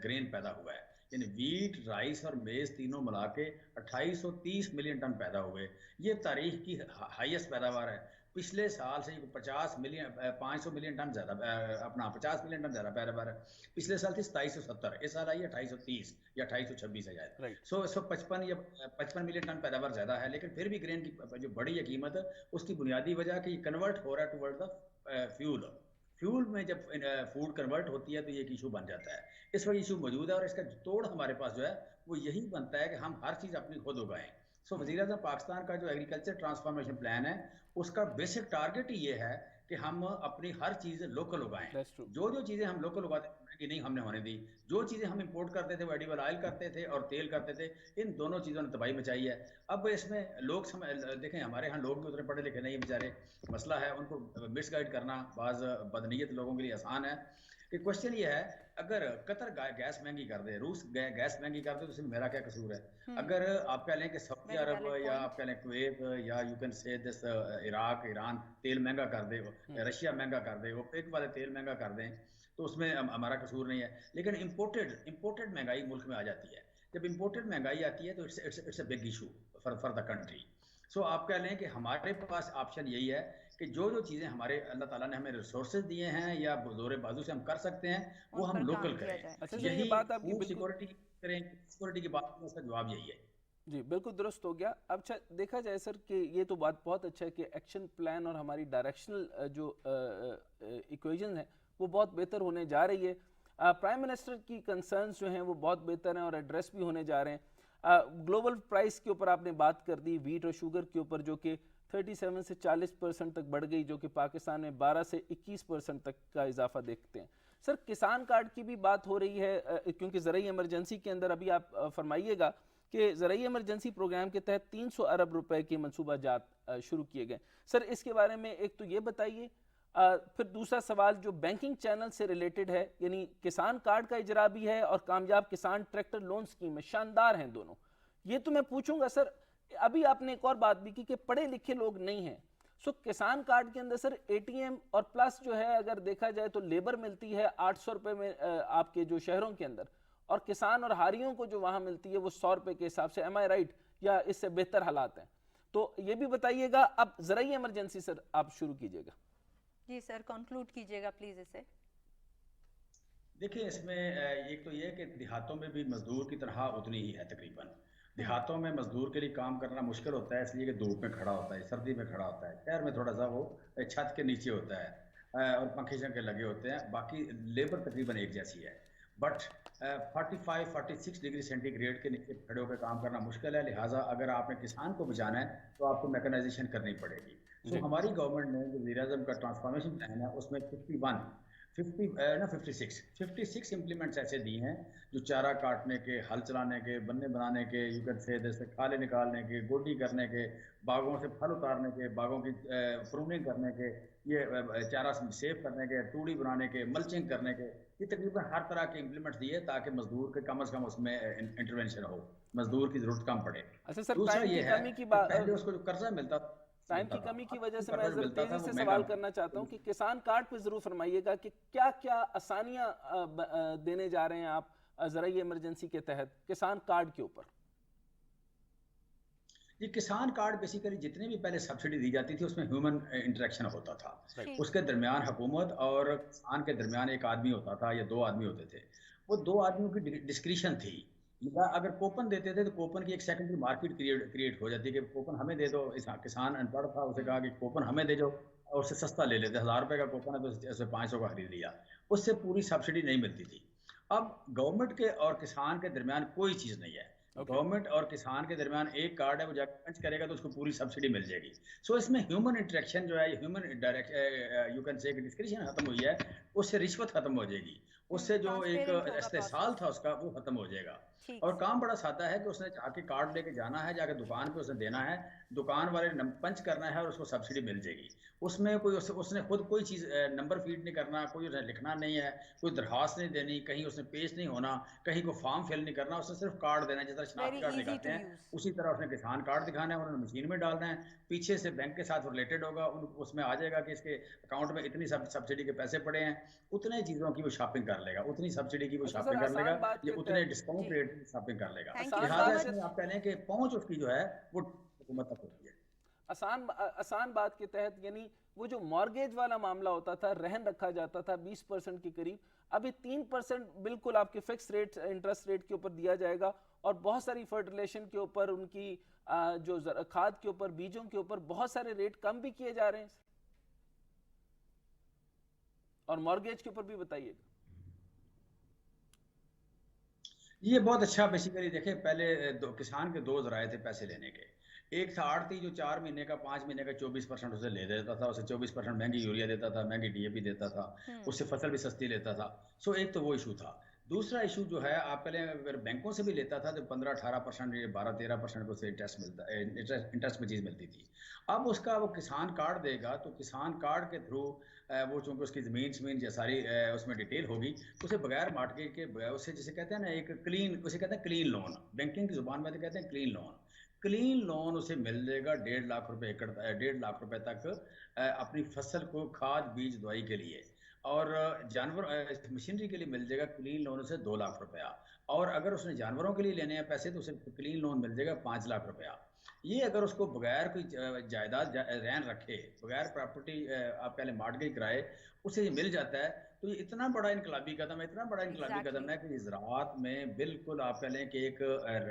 ग्रेन पैदा हुआ है, यानी वीट, राइस और मेज तीनों मिला के 2830 मिलियन टन पैदा हुए। ये तारीख की हाईएस्ट पैदावार है। पिछले साल से 500 मिलियन टन ज़्यादा, अपना 50 मिलियन टन ज़्यादा पैदावार है। पिछले साल थी 2770, इस साल आई है 2830 या 2826 है शायद। सो 55 मिलियन टन पैदावार ज़्यादा है, लेकिन फिर भी ग्रेन की जो बड़ी है कीमत, उसकी बुनियादी वजह कि कन्वर्ट हो रहा है टुवर्ड द फ्यूल में जब फूड कन्वर्ट होती है तो ये एक इशू बन जाता है। इस वक्त इशू मौजूद है, और इसका तोड़ हमारे पास जो है वो यही बनता है कि हम हर चीज़ अपनी खुद उगाएं। सो वज़ीर आज़म पाकिस्तान का जो एग्रीकल्चर ट्रांसफॉर्मेशन प्लान है, उसका बेसिक टारगेट ही ये है कि हम अपनी हर चीज़ लोकल उगाएं। That's true. जो जो चीज़ें हम लोकल उगाते थे कि नहीं हमने होने दी, जो चीज़ें हम इंपोर्ट करते थे वो एडिबल ऑयल करते थे और तेल करते थे, इन दोनों चीज़ों ने तबाही मचाई है। अब इसमें लोग देखें, हमारे यहाँ लोग भी उतने पढ़े लिखे नहीं बेचारे, मसला है उनको मिसगाइड करना बाज़ बदनीयत लोगों के लिए आसान है। कि क्वेश्चन ये है, अगर कतर गैस महंगी कर दे, रूस गैस महंगी कर दे, तो इसमें मेरा क्या कसूर है? अगर आप कह लें कि सऊदी वेरी अरब वैलिड या पॉइंट। आप कह लें कुवैत या यू कैन से दिस इराक, ईरान तेल महंगा कर दे, रशिया महंगा कर दे, ओपेक वाले तेल महंगा कर दें, तो उसमें हमारा कसूर नहीं है। लेकिन इंपोर्टेड महंगाई मुल्क में आ जाती है। जब इंपोर्टेड महंगाई आती है तो it's a big issue for the country. So आप कह लें कि हमारे पास ऑप्शन यही है कि जो जो चीज़ें हमारे अल्लाह ताला ने हमें रिसोर्सेज दिए हैं या जोरे बाजू से हम कर सकते हैं, वो उन हम पर काम लोकल किया करें। जाए। अच्छा जी। सर, ये यही बात आपकी फूड बिल्कुल सिक्योरिटी करें, सिक्योरिटी की बात में उसका जवाब यही है। जी बिल्कुल दुरुस्त हो गया। अब अच्छा देखा जाए सर कि ये तो बात बहुत अच्छा है कि एक्शन प्लान और हमारी डायरेक्शनल जो इक्वेशन है वो बहुत बेहतर होने जा रही है। प्राइम मिनिस्टर की कंसर्न्स जो हैं वो बहुत बेहतर हैं और एड्रेस भी होने जा रहे हैं। ग्लोबल प्राइस के ऊपर आपने बात कर दी, वीट और शुगर के ऊपर, जो कि 37 से 40% तक बढ़ गई, जो कि पाकिस्तान में 12 से 21% तक का इजाफा देखते हैं। सर किसान कार्ड की भी बात हो रही है, क्योंकि ज़राई इमरजेंसी के अंदर अभी आप फरमाइएगा कि ज़राई इमरजेंसी प्रोग्राम के तहत 300 अरब रुपए के मनसूबा जात शुरू किए गए। सर इसके बारे में एक तो ये बताइए, फिर दूसरा सवाल जो बैंकिंग चैनल से रिलेटेड है, यानी किसान कार्ड का इजरा भी है और कामयाब किसान ट्रैक्टर लोन स्कीम है, शानदार हैं दोनों। ये तो मैं पूछूंगा सर। अभी आपने एक और बात भी की कि पढ़े लिखे लोग नहीं हैं। सो किसान कार्ड के अंदर सर एटीएम और प्लस जो है, अगर देखा जाए तो लेबर मिलती है 800 रुपए में आपके जो शहरों के अंदर, और किसान और हारियों को जो वहां मिलती है वो 100 रुपए के हिसाब से। एम आई राइट, या इससे बेहतर हालात हैं? तो ये भी बताइएगा। अब ज़राई इमरजेंसी सर आप शुरू कीजिएगा। जी सर, कंक्लूड कीजिएगा प्लीज इसे। देखिए, इसमें एक तो ये है कि देहातों में भी मजदूर की तनख्वाह उतनी ही है तकरीबन। हम्म। देहातों में मजदूर के लिए काम करना मुश्किल होता है, इसलिए कि धूप में खड़ा होता है, सर्दी में खड़ा होता है। शहर में थोड़ा सा वो छत के नीचे होता है और पंखे शंखे लगे होते हैं, बाकी लेबर तकरीबन एक जैसी है। बट 45-46 डिग्री सेंटीग्रेड के नीचे खड़े होकर काम करना मुश्किल है। लिहाजा अगर आपने किसान को बचाना है तो आपको मैकेनाइजेशन करनी पड़ेगी। सो जी हमारी गवर्नमेंट ने जो वज़ीर आज़म का ट्रांसफॉर्मेशन प्लान है, उसमें 56 इम्प्लीमेंट्स ऐसे दिए हैं जो चारा काटने के, हल चलाने के, बन्ने बनाने के, यू कैन से जैसे खाले निकालने के, गोडी करने के, बागों से फल उतारने के, बागों की प्रूनिंग करने के, ये चारा सेव करने के, तूड़ी बनाने के, मल्चिंग करने के, ये तकरीबन हर तरह के इम्प्लीमेंट्स दिए ताकि मजदूर के कम से कम उसमें इंटरवेंशन हो, मजदूर की जरूरत कम पड़े। अच्छा सर, दूसरा टाइम ये की है कमी की कि बात, पहले उसको जो कर्जा मिलता टाइम मिलता की था, कमी की वजह से मैं कर्जा जो जरा मिलता था तेजी वो से महंगा। सवाल करना चाहता हूं कि किसान कार्ड पे जरूर फरमाइएगा कि क्या क्या आसानियां देने जा रहे हैं आप ज़राई इमरजेंसी के तहत किसान कार्ड के ऊपर। ये किसान कार्ड बेसिकली जितने भी पहले सब्सिडी दी जाती थी उसमें ह्यूमन इंटरेक्शन होता था। राइट। ठीक। उसके दरमियान हुकूमत और किसान के दरमियान एक आदमी होता था या दो आदमी होते थे। वो दो आदमियों की डिस्क्रिशन थी। या अगर कूपन देते थे तो कूपन की एक सेकेंडरी मार्केट क्रिएट हो जाती है कि कूपन हमें दे दो। किसान अनपढ़ था, उसे कहा कि कूपन हमें दे दो और उससे सस्ता ले लेते। 1000 रुपए का कूपन है तो उससे 500 का खरीद लिया, उससे पूरी सब्सिडी नहीं मिलती थी। अब गवर्नमेंट के और किसान के दरमियान कोई चीज़ नहीं है। ओके। गवर्नमेंट और किसान के दरमियान एक कार्ड है, वो जाकर पंच करेगा तो उसको पूरी सब्सिडी मिल जाएगी। सो इसमें ह्यूमन इंटरेक्शन जो है, ह्यूमन डायरेक्ट यू कैन से डिस्क्रिप्शन खत्म हुई है, उससे रिश्वत खत्म हो जाएगी, उससे जो एक ट्रांसपेरेंट होगा इस्तेसाल प्रोसेस। था उसका वो खत्म हो जाएगा। ठीक और सर। काम बड़ा सादा है कि उसने जाके कार्ड लेके जाना है, जाके दुकान पे उसने देना है, दुकान वाले ने पंच करना है और उसको सब्सिडी मिल जाएगी। उसमें कोई उसने खुद कोई चीज़ नंबर फीड नहीं करना, कोई उसने लिखना नहीं है, कोई दरखास्त नहीं देनी, कहीं उसने पेश नहीं होना, कहीं को फॉर्म फिल नहीं करना, उसने सिर्फ कार्ड देना है। जिस तरह वेरी शनाख्ती कार्ड इजी दिखाते टू हैं यूज। उसी तरह उसने किसान कार्ड दिखाना है, उन्होंने मशीन में डालना है, पीछे से बैंक के साथ रिलेटेड होगा, उसमें आ जाएगा कि इसके अकाउंट में इतनी सब्सिडी के पैसे पड़े हैं, उतने चीज़ों की वो शॉपिंग कर लेगा, उतनी सब्सिडी की वो अच्छा सर, शॉपिंग कर लेगा, आसान बात ये के उतने तहत, डिस्काउंट जी। रेट की शॉपिंग कर लेगा। थैंक यू आसान सो लिहाजा बात के मच। इसमें आप कह लें कि पहुंच उसकी जो है वो हुकूमत तक होती है। आसान बात के तहत, यानी वो जो मॉर्गेज वाला मामला होता था, रहन रखा जाता था 20% के करीब, अभी 3% बिल्कुल आपके फिक्स रेट इंटरेस्ट रेट के ऊपर दिया जाएगा, और बहुत सारी फर्टिलाइजेशन के ऊपर, उनकी जो खाद के ऊपर, बीजों के ऊपर बहुत सारे रेट कम भी किए जा रहे हैं। और मॉर्गेज के ऊपर भी बताइएगा। ये बहुत अच्छा बेसिकली देखे, पहले किसान के दो जराए थे पैसे लेने के। एक था आड़ती जो 4 महीने का 5 महीने का 24% उसे ले देता था, उसे 24% महंगी यूरिया देता था, महंगी डीएपी देता था, उससे फसल भी सस्ती लेता था। सो एक तो वो इशू था। दूसरा इशू जो है, आप पहले अगर बैंकों से भी लेता था तो 15-18%, 12-13% उसे इंटरेस्ट मिलता, इंटरेस्ट में चीज़ मिलती थी। अब उसका वो किसान कार्ड देगा तो किसान कार्ड के थ्रू वो चूंकि उसकी ज़मीन या सारी उसमें डिटेल होगी, तो उसे बगैर मार्टगेज के उसे जिसे कहते हैं ना एक क्लीन, उसे कहते हैं क्लीन लोन, बैंकिंग की ज़ुबान में तो कहते हैं क्लीन लोन। क्लीन लोन उसे मिल जाएगा 1.5 लाख रुपए एकड़, 1.5 लाख रुपए तक अपनी फसल को खाद बीज दवाई के लिए। और जानवर मशीनरी के लिए मिल जाएगा क्लीन लोन उसे 2 लाख रुपया। और अगर उसने जानवरों के लिए लेने हैं पैसे तो उसे क्लीन लोन मिल जाएगा 5 लाख रुपया। ये अगर उसको बगैर कोई जायदाद रहन रखे, बगैर प्रॉपर्टी आप पहले मार्टगेज कराए, उसे ये मिल जाता है। तो ये इतना बड़ा इनकलाबी कदम है, इतना बड़ा इनकलाबी एग्जैक्टली, कदम है कि ज़राअत में बिल्कुल आप कह लें कि एक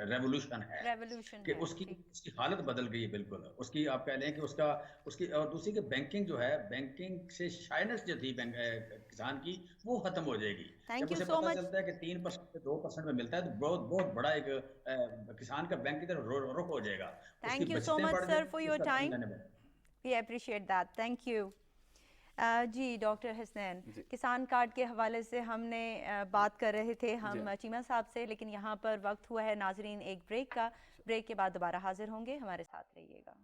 रेवोल्यूशन है, रेवोल्यूशन कि है उसकी जी। उसकी हालत बदल गई है बिल्कुल। उसकी आप कह लें कि उसका उसकी और दूसरी की बैंकिंग जो है, बैंकिंग से शाइनेस जो थी किसान की, वो खत्म हो जाएगी। थैंक जब यू उसे सो पता मच। चलता है कि 3% से 2% में मिलता है तो बहुत बहुत बड़ा एक किसान का बैंक की तरफ रुख हो जाएगा। उसकी थैंक यू सो बचतें मच बढ़ सर फॉर जाएंगी, योर उसका धन टाइम, रहने बढ़। We appreciate that, thank you. जी डॉक्टर हसनैन, जी किसान कार्ड के हवाले से हमने बात कर रहे थे जी हम चीमा साहब से, लेकिन यहाँ पर वक्त हुआ है नाजरीन एक ब्रेक का। ब्रेक के बाद दोबारा हाजिर होंगे, हमारे साथ रहिएगा।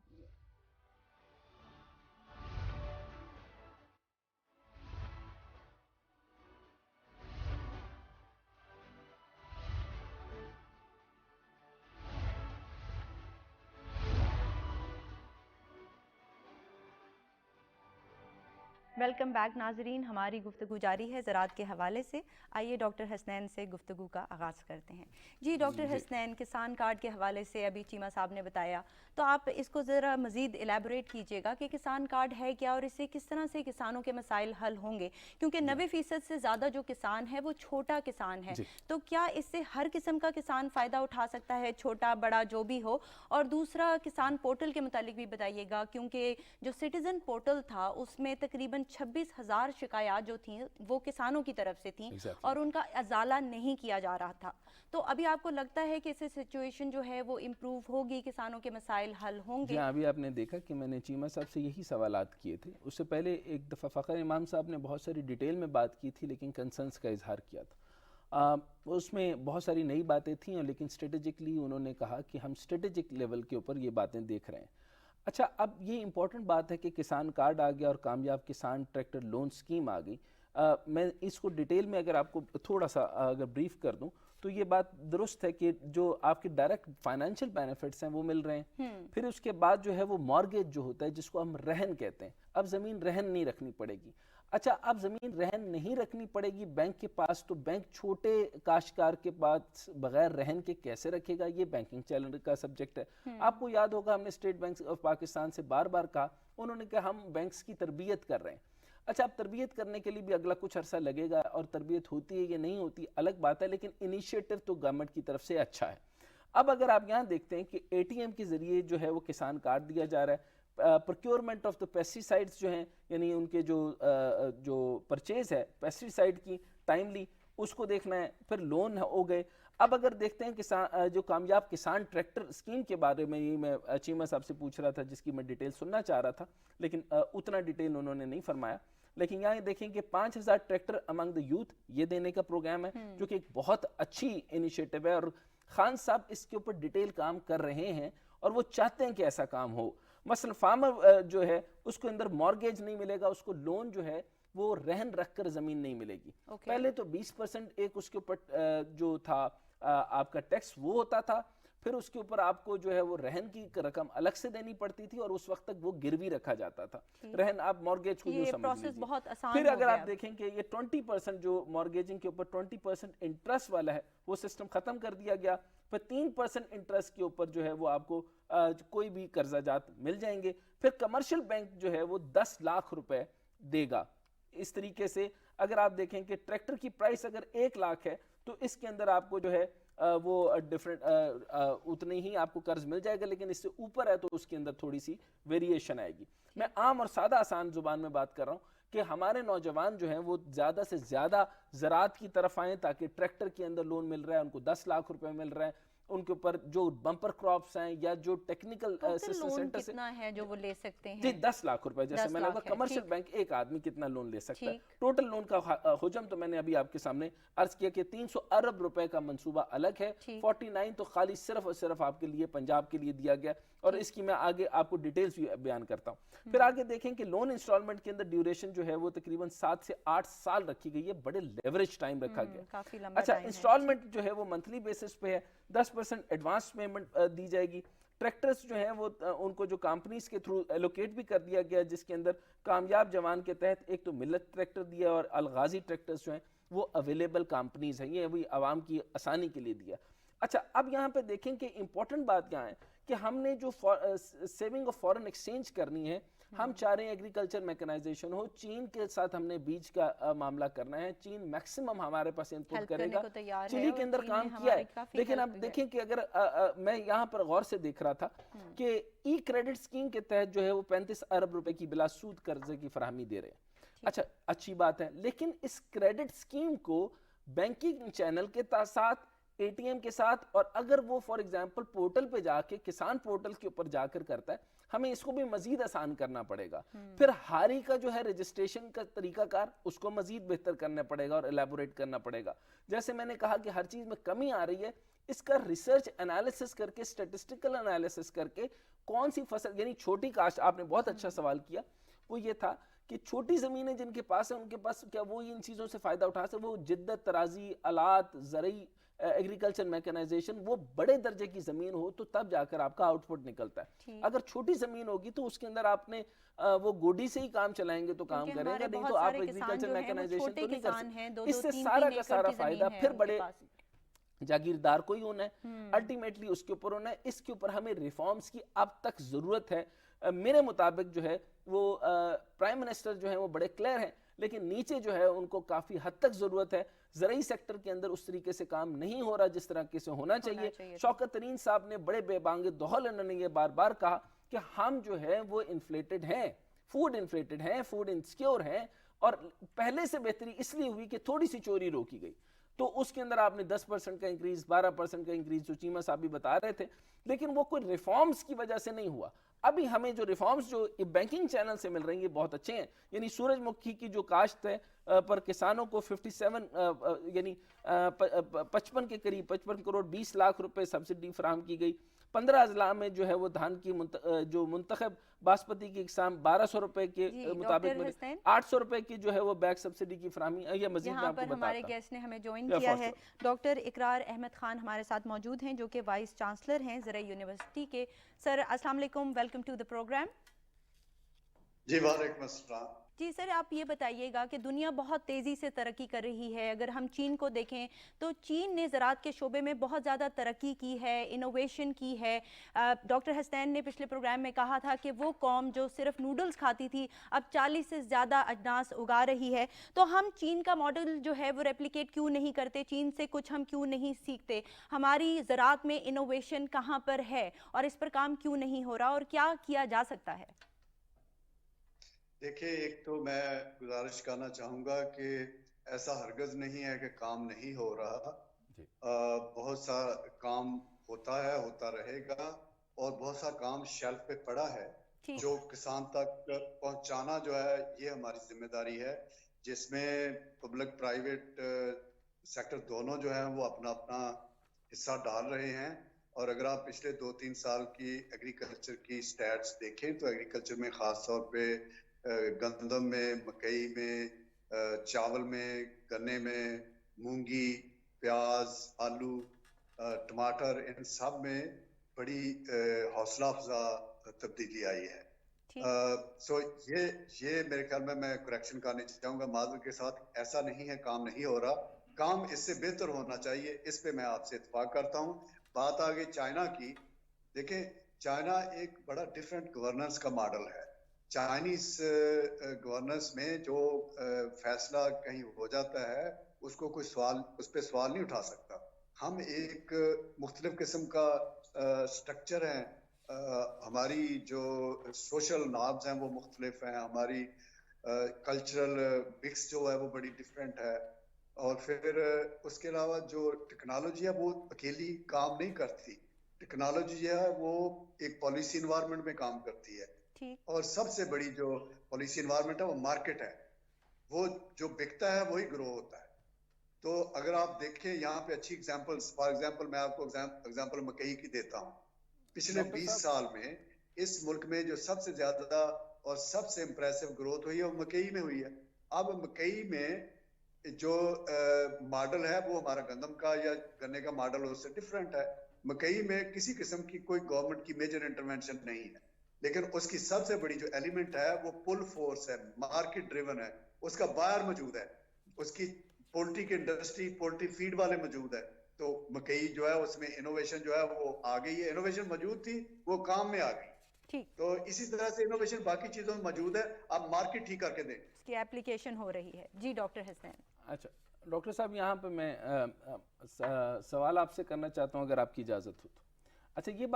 वेलकम बैक नाजरीन, हमारी गुफ्तगू जारी है ज़राअत के हवाले से। आइए डॉक्टर हसनैन से गुफ्तगू का आगाज़ करते हैं। जी डॉक्टर जी हसनैन, किसान कार्ड के हवाले से अभी चीमा साहब ने बताया, तो आप इसको ज़रा मज़ीद एलेबोरेट कीजिएगा कि किसान कार्ड है क्या और इससे किस तरह से किसानों के मसाइल हल होंगे, क्योंकि जी 90% से ज़्यादा जो किसान है वो छोटा किसान है। जी तो क्या इससे हर किस्म का किसान फ़ायदा उठा सकता है, छोटा बड़ा जो भी हो? और दूसरा, किसान पोर्टल के मुतालिक भी बताइएगा, क्योंकि जो सिटीज़न पोर्टल था उसमें तकरीबन 26,000 शिकायत जो थी वो किसानों की तरफ से थी एग्जैक्टली और उनका अजाला नहीं किया जा रहा था। तो अभी आपको लगता है कि इससे सिचुएशन जो है वो इम्प्रूव होगी, किसानों के मसाइल हल जी होंगे? हाँ, अभी आपने देखा कि मैंने चीमा साहब से यही सवालात किए थे। उससे पहले एक दफ़ा फ़खर इमाम साहब ने बहुत सारी डिटेल में बात की थी, लेकिन कंसर्न्स का इजहार किया था। उसमें बहुत सारी नई बातें थीं, और लेकिन स्ट्रेटेजिकली उन्होंने कहा कि हम स्ट्रेटेजिक लेवल के ऊपर ये बातें देख रहे हैं। अच्छा, अब ये इम्पोर्टेंट बात है कि किसान कार्ड आ गया और कामयाब किसान ट्रैक्टर लोन स्कीम आ गई। मैं इसको डिटेल में अगर आपको थोड़ा सा अगर ब्रीफ कर दूं, तो ये बात दुरुस्त है कि जो आपके डायरेक्ट फाइनेंशियल बेनिफिट्स हैं वो मिल रहे हैं। फिर उसके बाद जो है वो मॉर्गेज जो होता है, जिसको हम रहन कहते हैं, अब ज़मीन रहन नहीं रखनी पड़ेगी। अच्छा, अब ज़मीन रहन नहीं रखनी पड़ेगी बैंक के पास, तो बैंक छोटे काश्तकार के पास बगैर रहन के कैसे रखेगा? ये बैंकिंग चैलेंज का सब्जेक्ट है। आपको याद होगा हमने स्टेट बैंक ऑफ पाकिस्तान से बार बार कहा, उन्होंने कहा हम बैंक्स की तरबियत कर रहे हैं। अच्छा, अब तरबियत करने के लिए भी अगला कुछ अरसा लगेगा, और तरबियत होती है या नहीं होती अलग बात है, लेकिन इनिशिएटिव तो गवर्नमेंट की तरफ से अच्छा है। अब अगर आप यहाँ देखते हैं कि एटीएम के जरिए जो है वो किसान कार्ड दिया जा रहा है, प्रोक्योरमेंट ऑफ द पेस्टिसाइड्स जो हैं, यानी उनके जो परचेज है पेस्टिसाइड की टाइमली, उसको देखना है। फिर लोन हो गए। अब अगर देखते हैं किसान जो कामयाब किसान ट्रैक्टर स्कीम के बारे में, ये मैं चीमा साहब से पूछ रहा था, जिसकी मैं डिटेल सुनना चाह रहा था, लेकिन उतना डिटेल उन्होंने नहीं फरमाया। लेकिन यहाँ देखें कि 5,000 ट्रैक्टर अमंग द यूथ ये देने का प्रोग्राम है, जो कि एक बहुत अच्छी इनिशिएटिव है, और खान साहब इसके ऊपर डिटेल काम कर रहे हैं, और वो चाहते हैं कि ऐसा काम हो। मसलन फार्मर जो है उसको अंदर मॉर्गेज नहीं मिलेगा, उसको लोन जो है वो रहन रखकर ज़मीन नहीं मिलेगी। पहले तो 20% एक उसके ऊपर जो था आपका टैक्स वो होता था, फिर उसके ऊपर आपको जो है वो रहन की रकम अलग से देनी पड़ती थी, और उस वक्त तक वो गिरवी रखा जाता था। रहन आप मॉर्गेज को यूं ये समझ प्रोसेस लीजिए। बहुत आसान फिर हो अगर गया आप अब। देखें कि ये 20% जो मॉर्गेजिंग के ऊपर 20% इंटरेस्ट वाला है, वो सिस्टम खत्म कर दिया गया। फिर 3% इंटरेस्ट के ऊपर जो है वो आपको कोई भी कर्जा जात मिल जाएंगे। फिर कमर्शियल बैंक जो है वो 10 लाख रुपए देगा। इस तरीके से अगर आप देखें कि ट्रैक्टर की प्राइस अगर 1 लाख है, तो इसके अंदर आपको जो है वो डिफरेंट उतने ही आपको कर्ज मिल जाएगा, लेकिन इससे ऊपर है तो उसके अंदर थोड़ी सी वेरिएशन आएगी। मैं आम और सादा आसान जुबान में बात कर रहा हूँ कि हमारे नौजवान जो हैं वो ज़्यादा से ज़्यादा ज़राअत की तरफ आएँ, ताकि ट्रैक्टर के अंदर लोन मिल रहा है, उनको 10 लाख रुपए मिल रहा है, उनके ऊपर जो बम्पर क्रॉप्स हैं या जो टेक्निकल असिस्टेंस लोन सेंटर से कितना है जो वो ले सकते जी हैं? 10 लाख रुपए, जैसे 10 मैंने लाख कहा है, कमर्शियल ठीक। बैंक एक आदमी कितना लोन ले सकता है। ठीक। टोटल लोन का हुजम तो मैंने अभी आपके सामने अर्ज किया कि 300 अरब रुपए का मंसूबा अलग है, ठीक। 49 तो खाली सिर्फ और सिर्फ आपके लिए पंजाब के लिए दिया गया, और इसकी मैं आगे आपको डिटेल्स भी बयान करता हूँ। फिर आगे देखें कि लोन इंस्टॉलमेंट के अंदर ड्यूरेशन जो है वो तकरीबन 7 से 8 साल रखी गई है, बड़े लेवरेज टाइम रखा गया। काफी लंबा अच्छा, टाइम है। इंस्टॉलमेंट जो है वो मंथली बेसिस पे है, 10% एडवांस पेमेंट दी जाएगी। ट्रैक्टर्स जो हैं वो उनको जो कंपनीज के थ्रू एलोकेट भी कर दिया गया, जिसके अंदर कामयाब जवान के तहत एक तो मिल्लत ट्रैक्टर दिया और अलगाजी ट्रैक्टर्स जो हैं वो अवेलेबल कंपनीज हैं, ये अभी आवाम की आसानी के लिए दिया। अच्छा, अब यहाँ पे देखें कि इंपॉर्टेंट बात क्या है कि हमने जो सेविंग ऑफ फॉरेन एक्सचेंज करनी है, हम चाह रहे हैं एग्रीकल्चर मैकेनाइजेशन हो। चीन के साथ हमने बीज का मामला करना है, चीन मैक्सिमम हमारे पास इनपुट करेगा, चिली के अंदर काम किया है। लेकिन अब देखें कि अगर मैं यहाँ पर गौर से देख रहा था कि ई क्रेडिट स्कीम के तहत जो है वो 35 अरब रुपए की बिला सूद कर्जे की फराहमी दे रहे हैं। अच्छा, अच्छी बात है, लेकिन इस क्रेडिट स्कीम को बैंकिंग चैनल के साथ, एटीएम के साथ, और अगर वो फॉर एग्जांपल पोर्टल पे जाके, किसान पोर्टल के ऊपर जाकर करता है, हमें इसको भी मजीद आसान करना पड़ेगा। फिर हारी का जो है रजिस्ट्रेशन का तरीकाकार, उसको मजीद बेहतर करना पड़ेगा और एलैबोरेट करना पड़ेगा। जैसे मैंने कहा कि हर चीज में कमी आ रही है, इसका रिसर्च एनालिसिस करके, स्टेटिस्टिकल एनालिसिस करके, कौन सी फसल, यानी छोटी काश्त, आपने बहुत अच्छा सवाल किया, वो ये था कि छोटी जमीनें जिनके पास है, उनके पास क्या वो इन चीजों से फायदा उठा सकते? वो जिद्दत, तराजी, आलात, जरई, एग्रीकल्चर मैकेनाइजेशन, वो बड़े दर्जे की जमीन हो तो तब जाकर आपका आउटपुट निकलता है। अगर छोटी जमीन होगी तो उसके अंदर आपने वो गोडी से ही काम चलाएंगे तो काम करेगा, नहीं तो आप एग्रीकल्चर मैकेनाइजेशन तो नहीं कर सकते। इससे सारा का सारा फायदा फिर बड़े जागीरदार को ही होना है, अल्टीमेटली उसके ऊपर होना है। इसके ऊपर हमें रिफॉर्म्स की अब तक जरूरत है। मेरे मुताबिक जो है वो प्राइम मिनिस्टर जो है वो बड़े क्लियर हैं, लेकिन नीचे जो है उनको काफी हद तक जरूरत है। ज़राई सेक्टर के अंदर उस तरीके से काम नहीं हो रहा जिस तरह से होना चाहिए। शौकत तरीन साहब ने बड़े बेबांगे दोहल उन्होंने ये बार बार कहा कि हम जो है वो इन्फ्लेटेड हैं, फूड इन्फ्लेटेड हैं, फूड इनसिक्योर हैं, और पहले से बेहतरी इसलिए हुई कि थोड़ी सी चोरी रोकी गई, तो उसके अंदर आपने 10% का इंक्रीज, 12% का इंक्रीज, जो चीमा साहब भी बता रहे थे, लेकिन वो कोई रिफॉर्म्स की वजह से नहीं हुआ। अभी हमें जो रिफॉर्म्स जो बैंकिंग चैनल से मिल रही है बहुत अच्छे हैं। यानी सूरजमुखी की जो काश्त है पर किसानों को 57 यानी 55 के करीब 55 करोड़ 20 लाख रुपए सब्सिडी फराहम की गई। 15 अजला में जो है वो धान की जो मुंतखब बासमती की इकसाम 1200 रुपए के मुताबिक 800 रुपए की जो है वो बैग सब्सिडी की फराहमी। ये मजीद मैं आपको हमारे गेस्ट ने हमें ज्वाइन किया है, डॉक्टर इकरार अहमद खान हमारे साथ मौजूद हैं, जो कि वाइस चांसलर हैं ज़राई यूनिवर्सिटी के। सर अस्सलाम वालेकुम, वेलकम टू द प्रोग्राम। जी वालेकुम अस्सलाम। जी सर, आप ये बताइएगा कि दुनिया बहुत तेज़ी से तरक्की कर रही है। अगर हम चीन को देखें तो चीन ने ज़राअत के शोबे में बहुत ज़्यादा तरक्की की है, इनोवेशन की है। डॉक्टर हसनैन ने पिछले प्रोग्राम में कहा था कि वो कौम जो सिर्फ नूडल्स खाती थी अब 40 से ज़्यादा अजनास उगा रही है। तो हम चीन का मॉडल जो है वो रेप्लिकेट क्यों नहीं करते? चीन से कुछ हम क्यों नहीं सीखते? हमारी ज़राअत में इनोवेशन कहाँ पर है और इस पर काम क्यों नहीं हो रहा, और क्या किया जा सकता है? देखिए, एक तो मैं गुजारिश करना चाहूँगा कि ऐसा हरगज़ नहीं है कि काम नहीं हो रहा। बहुत सा काम होता है, होता रहेगा, और बहुत सा काम शेल्फ पे पड़ा है जो किसान तक पहुँचाना जो है ये हमारी जिम्मेदारी है, जिसमें पब्लिक प्राइवेट सेक्टर दोनों जो है वो अपना अपना हिस्सा डाल रहे हैं। और अगर आप पिछले 2-3 साल की एग्रीकल्चर की स्टैट्स देखें तो एग्रीकल्चर में ख़ास तौर पे गंदम में, मकई में, चावल में, गन्ने में, मूंगी, प्याज, आलू, टमाटर, इन सब में बड़ी हौसला अफजा तब्दीली आई है। सो ये मेरे ख्याल में मैं करेक्शन करना चाहूँगा माजूर के साथ, ऐसा नहीं है काम नहीं हो रहा, काम इससे बेहतर होना चाहिए, इस पे मैं आपसे इत्तेफाक करता हूँ। बात आ गई चाइना की। देखें, चाइना एक बड़ा डिफरेंट गवर्नेंस का मॉडल है। चाइनीज गवर्नेंस में जो फैसला कहीं हो जाता है उसको कोई सवाल, उस पर सवाल नहीं उठा सकता। हम एक मुख्तलिफ किस्म का स्ट्रक्चर है, हमारी जो सोशल नॉर्म्स हैं वो मुख्तलिफ हैं, हमारी कल्चरल मिक्स जो है वो बड़ी डिफरेंट है। और फिर उसके अलावा जो टेक्नोलॉजी है वो अकेली काम नहीं करती, टेक्नोलॉजी जो है वो एक पॉलिसी इन्वायरमेंट में काम करती है। और सबसे बड़ी जो पॉलिसी इन्वायरमेंट है वो मार्केट है, वो जो बिकता है वही ग्रो होता है। तो अगर आप देखें यहाँ पे अच्छी एग्जांपल्स, फॉर एग्जांपल मैं आपको एग्जांपल मकई की देता हूँ। पिछले 20 साल में इस मुल्क में जो सबसे ज्यादा और सबसे इंप्रेसिव ग्रोथ हुई है वो मकई में हुई है। अब मकई में जो मॉडल है वो हमारा गंदम का या गन्ने का मॉडल उससे डिफरेंट है। मकई में किसी किस्म की कोई गवर्नमेंट की मेजर इंटरवेंशन नहीं है, लेकिन उसकी सबसे बड़ी जो एलिमेंट है वो पुल फोर्स है, मार्केट ड्रिवन है, उसका बायर मौजूद है, उसकी पोल्ट्री की इंडस्ट्री, पोल्ट्री फीड वाले मौजूद है। तो मकई जो है उसमें इनोवेशन जो है वो आ गई है, इनोवेशन मौजूद थी वो काम में आ गई। तो इसी तरह से इनोवेशन बाकी चीजों में मौजूद है, आप मार्केट ठीक करके दें, इसकी एप्लीकेशन हो रही है। जी डॉक्टर हसनैन। अच्छा डॉक्टर साहब, यहाँ पे मैं सवाल आपसे करना चाहता हूँ अगर आपकी इजाज़त हो तो। अच्छा ये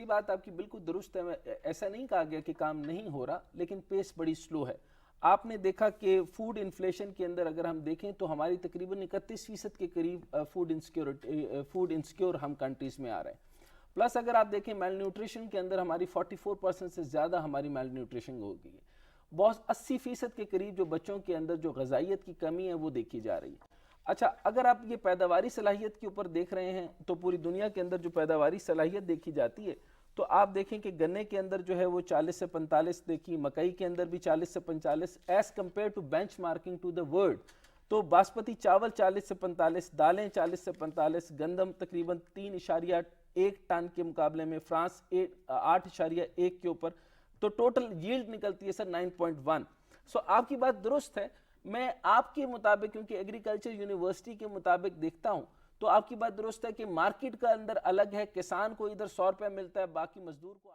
बात आपकी बिल्कुल दुरुस्त है, ऐसा नहीं कहा गया कि काम नहीं हो रहा, लेकिन पेस बड़ी स्लो है। आपने देखा कि फूड इन्फ्लेशन के अंदर अगर हम देखें तो हमारी तकरीबन 31% के करीब फूड इंसिक्योर हम कंट्रीज में आ रहे हैं। प्लस अगर आप देखें मेल न्यूट्रिशन के अंदर हमारी 44% से ज़्यादा हमारी मेल न्यूट्रिशन हो गई है। बहुत 80% के करीब जो बच्चों के अंदर जो ग़िज़ाइयत की कमी है वो देखी जा रही है। अच्छा, अगर आप ये पैदावारी सलाहियत के ऊपर देख रहे हैं तो पूरी दुनिया के अंदर जो पैदावारी सलाहियत देखी जाती है तो आप देखें कि गन्ने के अंदर जो है वो 40 से 45 देखी, मकई के अंदर भी 40 से 45 as compared to benchmarking to the world. तो बासमती चावल 40 से 45, दालें 40 से 45, गंदम तकरीबन 3.1 टन के मुकाबले में फ्रांस 8.1 के ऊपर, तो टोटल यील्ड निकलती है सर 9.1। सो आपकी बात दुरुस्त है। मैं आपके मुताबिक, क्योंकि एग्रीकल्चर यूनिवर्सिटी के मुताबिक देखता हूं, तो आपकी बात दुरुस्त है कि मार्केट का अंदर अलग है, किसान को इधर 100 रुपया मिलता है, बाकी मजदूर को